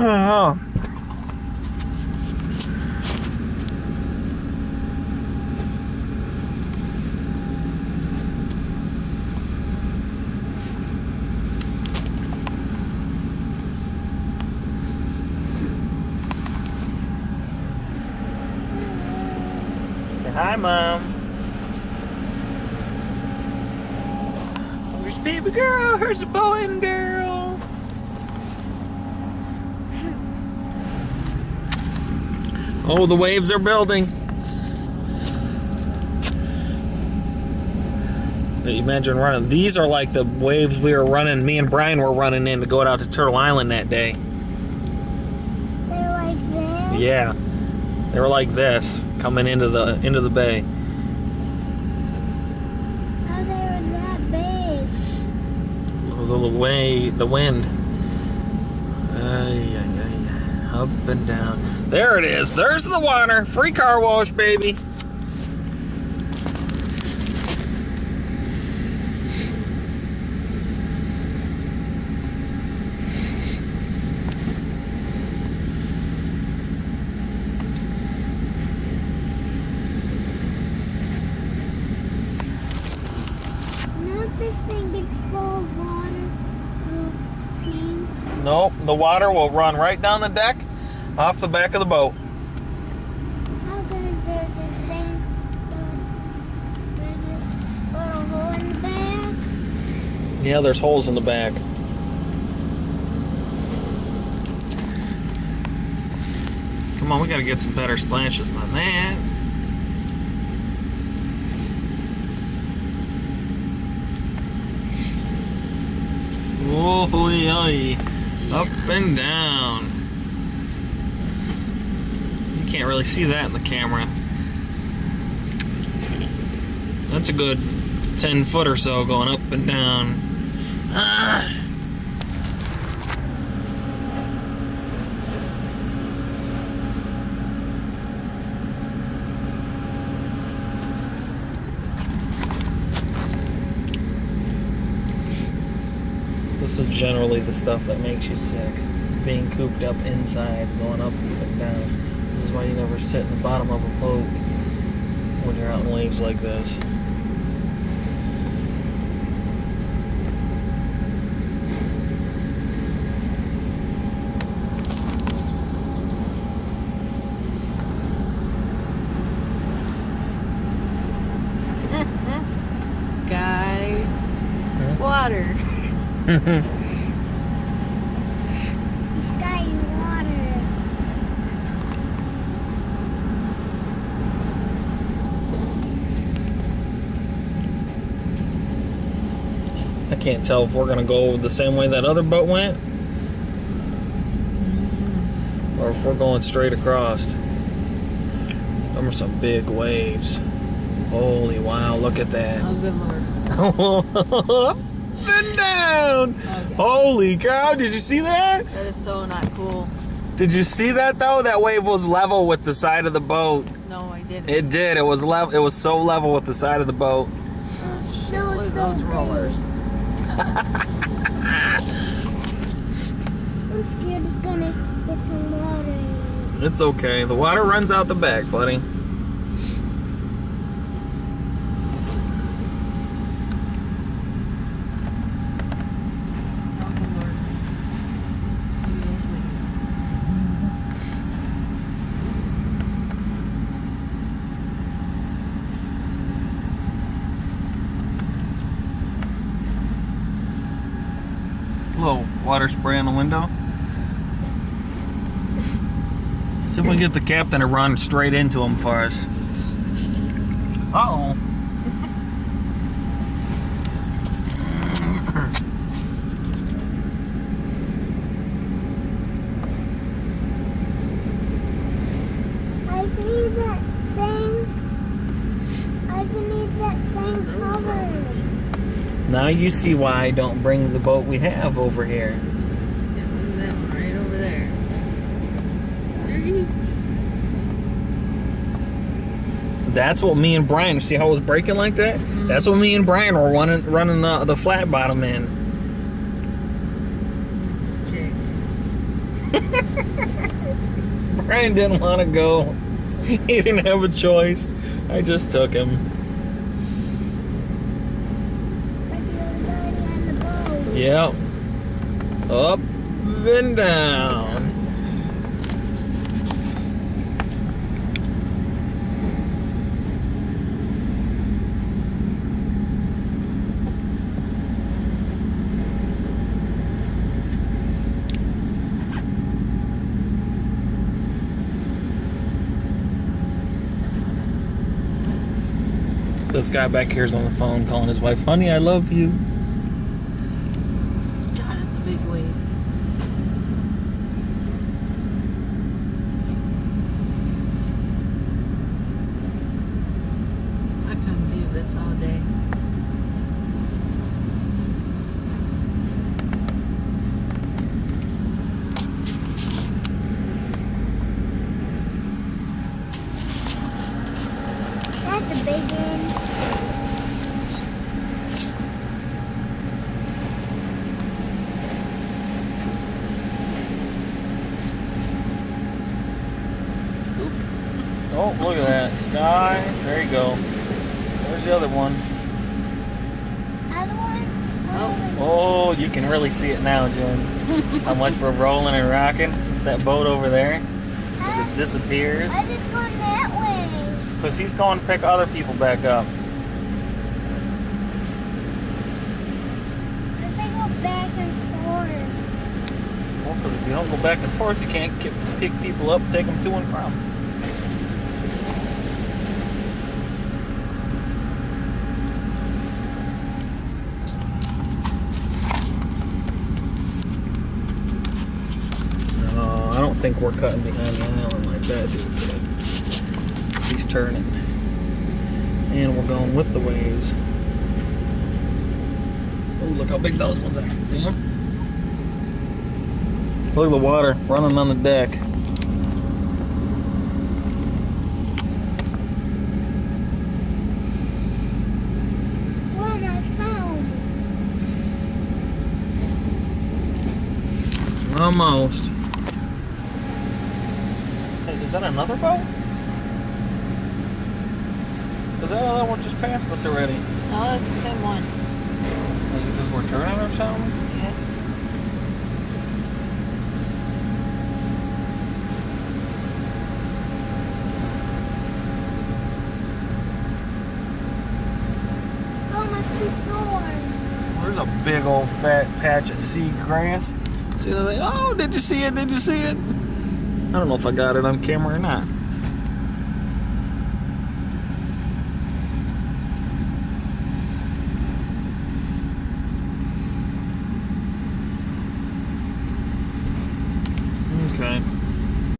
Say hi, Mom. Where's baby girl? Here's the Bowen girl. Oh, the waves are building. Imagine running. These are like the waves we were running. Me and Brian were running in to go out to Turtle Island that day. They're like this? Yeah, they were like this coming into the bay. How they were that big? It was the wind. Up and down. There it is. There's the water. Free car wash, baby. Now if this thing gets full of water, we'll sink. Nope, the water will run right down the deck, off the back of the boat. How good is this? This thing, there's a little hole in the back. Yeah, there's holes in the back. Come on, we gotta get some better splashes than that. Oh, oy. Up and down. You can't really see that in the camera. That's a good 10 foot or so going up and down. Ah. This is generally the stuff that makes you sick. Being cooped up inside, going up and down. This is why you never sit in the bottom of a boat when you're out in waves like this. Sky, water. Sky and water. I can't tell if we're gonna go the same way that other boat went, or if we're going straight across. Them are some big waves. Holy wow, look at that. Oh, good lord. Up and down. Okay. Holy cow, did you see that? That is so not cool. Did you see that though? That wave was level with the side of the boat. No, I didn't. It did. It was level. It was so level with the side of the boat. Shit, look at those rollers. I'm scared it's gonna get some water. It's okay. The water runs out the back, buddy. Oh, good lord. Look at those wings. Little water spray on the window. See if we can get the captain to run straight into him for us. Uh-oh. I see that thing. I just need that thing covered. Now you see why I don't bring the boat we have over here. Yeah, look at that one right over there. They're huge. That's what me and Brian, see how it was breaking like that? That's what me and Brian were running the flat bottom in. Check. Brian didn't want to go. He didn't have a choice. I just took him. But you're already on the boat. Yep. Up and down. This guy back here's on the phone calling his wife, honey, I love you. God, that's a big wave. I couldn't do this all day. That's a big one. Oh, look at that. Sky. There you go. There's the other one. Other one? Oh. Oh, you can really see it now, Jen. How much we're rolling and rocking. That boat over there, as it disappears. I just going that way. Because he's going to pick other people back up. Because they go back and forth. Well, because if you don't go back and forth, you can't pick people up, take them to and from. I don't think we're cutting behind the island like that, dude. 'Cause he's turning. And we're going with the waves. Oh, look how big those ones are. See them? Look at the water running on the deck. We're almost home. Almost. Hey, is that another boat? Is that other one just passed us already? Oh, it's the same one. Like, because we're turning or something? Yeah. We're almost to shore. There's a big old fat patch of seagrass. See that? Oh, did you see it? Did you see it? I don't know if I got it on camera or not.